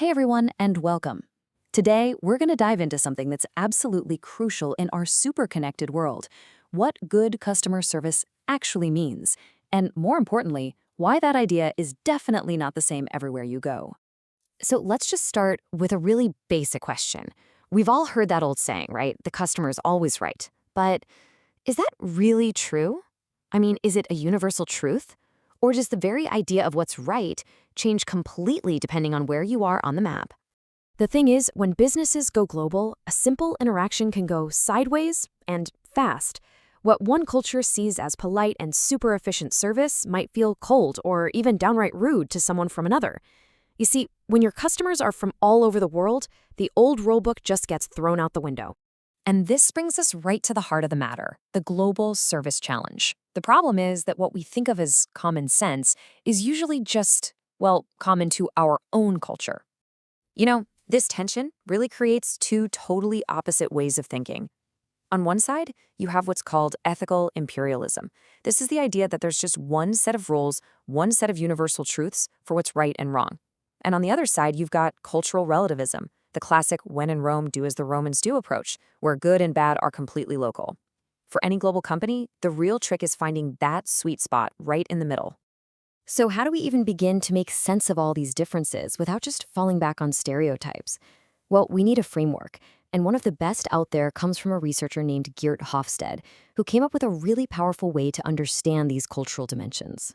Hey everyone, and welcome. Today, we're going to dive into something that's absolutely crucial in our super connected world: what good customer service actually means, and more importantly, why that idea is definitely not the same everywhere you go. So let's just start with a really basic question. We've all heard that old saying, right? The customer is always right. But is that really true? I mean, is it a universal truth? Or does the very idea of what's right change completely depending on where you are on the map? The thing is, when businesses go global, a simple interaction can go sideways and fast. What one culture sees as polite and super efficient service might feel cold or even downright rude to someone from another. You see, when your customers are from all over the world, the old rulebook just gets thrown out the window. And this brings us right to the heart of the matter: the global service challenge. The problem is that what we think of as common sense is usually just, well, common to our own culture. This tension really creates two totally opposite ways of thinking. On one side, you have what's called ethical imperialism. This is the idea that there's just one set of rules, one set of universal truths for what's right and wrong. And on the other side, you've got cultural relativism, the classic when in Rome, do as the Romans do approach, where good and bad are completely local. For any global company, the real trick is finding that sweet spot right in the middle. So, how do we even begin to make sense of all these differences without just falling back on stereotypes? Well, we need a framework, and one of the best out there comes from a researcher named Geert Hofstede, who came up with a really powerful way to understand these cultural dimensions.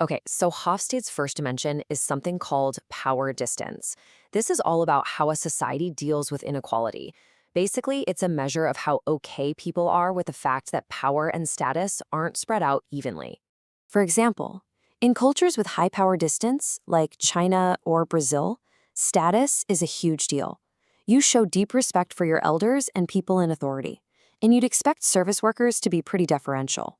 Okay, so Hofstede's first dimension is something called power distance. This is all about how a society deals with inequality. Basically, it's a measure of how okay people are with the fact that power and status aren't spread out evenly. For example, in cultures with high power distance, like China or Brazil, status is a huge deal. You show deep respect for your elders and people in authority, and you'd expect service workers to be pretty deferential.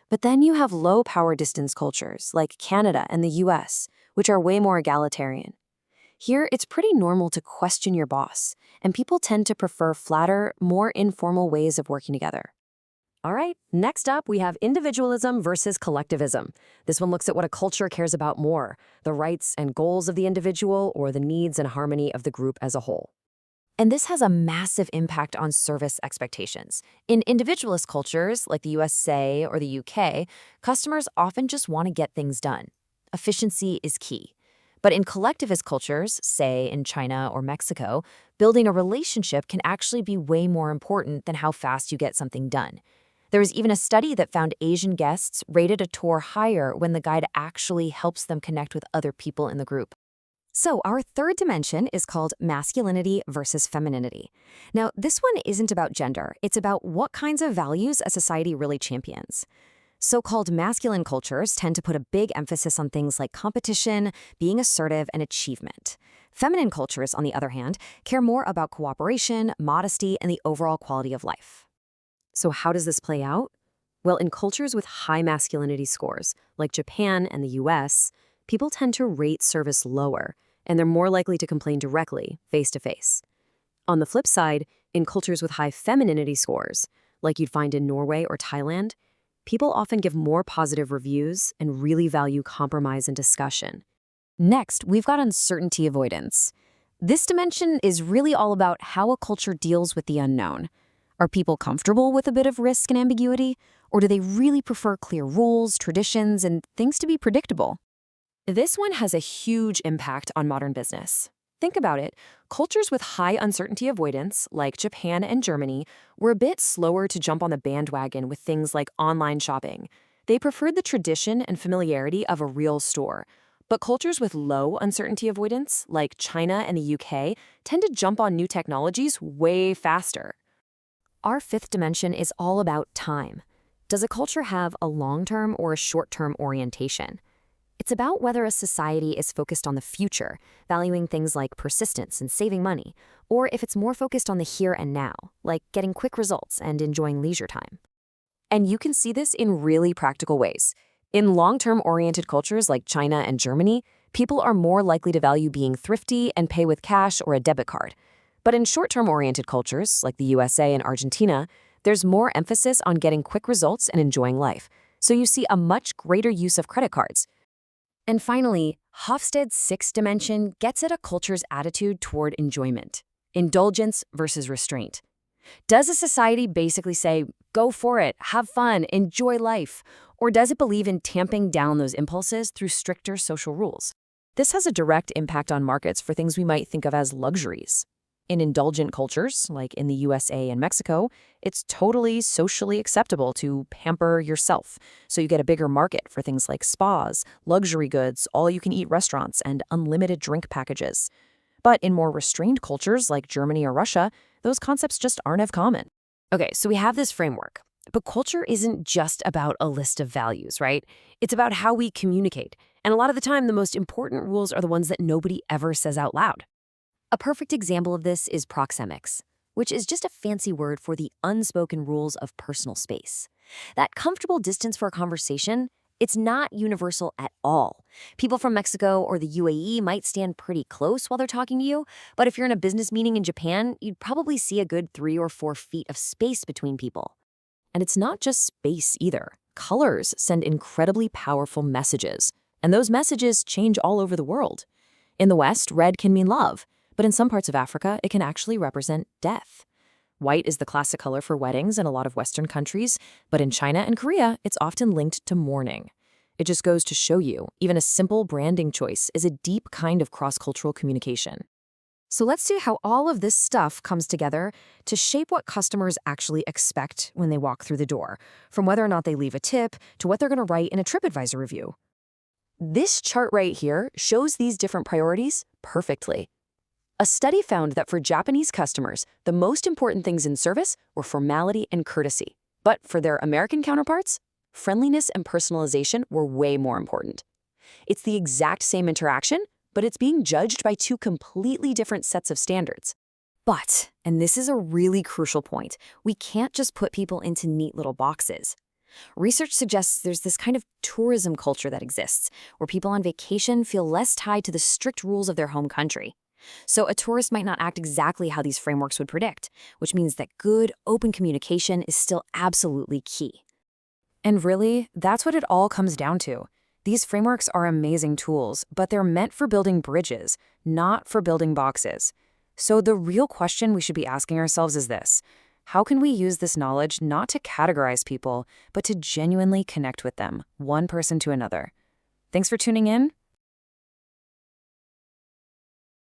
But then you have low power distance cultures like Canada and the US, which are way more egalitarian. Here, it's pretty normal to question your boss, and people tend to prefer flatter, more informal ways of working together. All right, next up, we have individualism versus collectivism. This one looks at what a culture cares about more: the rights and goals of the individual or the needs and harmony of the group as a whole. And this has a massive impact on service expectations. In individualist cultures, like the USA or the UK, customers often just want to get things done. Efficiency is key. But in collectivist cultures, say in China or Mexico, building a relationship can actually be way more important than how fast you get something done. There was even a study that found Asian guests rated a tour higher when the guide actually helps them connect with other people in the group. So, our third dimension is called masculinity versus femininity. Now, this one isn't about gender, it's about what kinds of values a society really champions. So-called masculine cultures tend to put a big emphasis on things like competition, being assertive, and achievement. Feminine cultures, on the other hand, care more about cooperation, modesty, and the overall quality of life. So how does this play out? Well, in cultures with high masculinity scores, like Japan and the US, people tend to rate service lower, and they're more likely to complain directly, face to face. On the flip side, in cultures with high femininity scores, like you'd find in Norway or Thailand, people often give more positive reviews and really value compromise and discussion. Next, we've got uncertainty avoidance. This dimension is really all about how a culture deals with the unknown. Are people comfortable with a bit of risk and ambiguity, or do they really prefer clear rules, traditions, and things to be predictable? This one has a huge impact on modern business. Think about it. Cultures with high uncertainty avoidance, like Japan and Germany, were a bit slower to jump on the bandwagon with things like online shopping. They preferred the tradition and familiarity of a real store. But cultures with low uncertainty avoidance, like China and the UK, tend to jump on new technologies way faster. Our fifth dimension is all about time. Does a culture have a long-term or a short-term orientation? It's about whether a society is focused on the future, valuing things like persistence and saving money, or if it's more focused on the here and now, like getting quick results and enjoying leisure time. And you can see this in really practical ways. In long-term oriented cultures like China and Germany, people are more likely to value being thrifty and pay with cash or a debit card. But in short-term oriented cultures like the USA and Argentina, there's more emphasis on getting quick results and enjoying life. So you see a much greater use of credit cards. And finally, Hofstede's sixth dimension gets at a culture's attitude toward enjoyment. Indulgence versus restraint. Does a society basically say, go for it, have fun, enjoy life? Or does it believe in tamping down those impulses through stricter social rules? This has a direct impact on markets for things we might think of as luxuries. In indulgent cultures, like in the USA and Mexico, it's totally socially acceptable to pamper yourself. So you get a bigger market for things like spas, luxury goods, all-you-can-eat restaurants, and unlimited drink packages. But in more restrained cultures like Germany or Russia, those concepts just aren't as common. Okay, so we have this framework. But culture isn't just about a list of values, right? It's about how we communicate. And a lot of the time, the most important rules are the ones that nobody ever says out loud. A perfect example of this is proxemics, which is just a fancy word for the unspoken rules of personal space. That comfortable distance for a conversation, it's not universal at all. People from Mexico or the UAE might stand pretty close while they're talking to you, but if you're in a business meeting in Japan, you'd probably see a good 3 or 4 feet of space between people. And it's not just space either. Colors send incredibly powerful messages, and those messages change all over the world. In the West, red can mean love, but in some parts of Africa, it can actually represent death. White is the classic color for weddings in a lot of Western countries, but in China and Korea, it's often linked to mourning. It just goes to show you, even a simple branding choice is a deep kind of cross-cultural communication. So let's see how all of this stuff comes together to shape what customers actually expect when they walk through the door, from whether or not they leave a tip to what they're going to write in a TripAdvisor review. This chart right here shows these different priorities perfectly. A study found that for Japanese customers, the most important things in service were formality and courtesy. But for their American counterparts, friendliness and personalization were way more important. It's the exact same interaction, but it's being judged by 2 completely different sets of standards. But, and this is a really crucial point, we can't just put people into neat little boxes. Research suggests there's this kind of tourism culture that exists, where people on vacation feel less tied to the strict rules of their home country. So a tourist might not act exactly how these frameworks would predict, which means that good, open communication is still absolutely key. And really, that's what it all comes down to. These frameworks are amazing tools, but they're meant for building bridges, not for building boxes. So the real question we should be asking ourselves is this: how can we use this knowledge not to categorize people, but to genuinely connect with them, one person to another? Thanks for tuning in.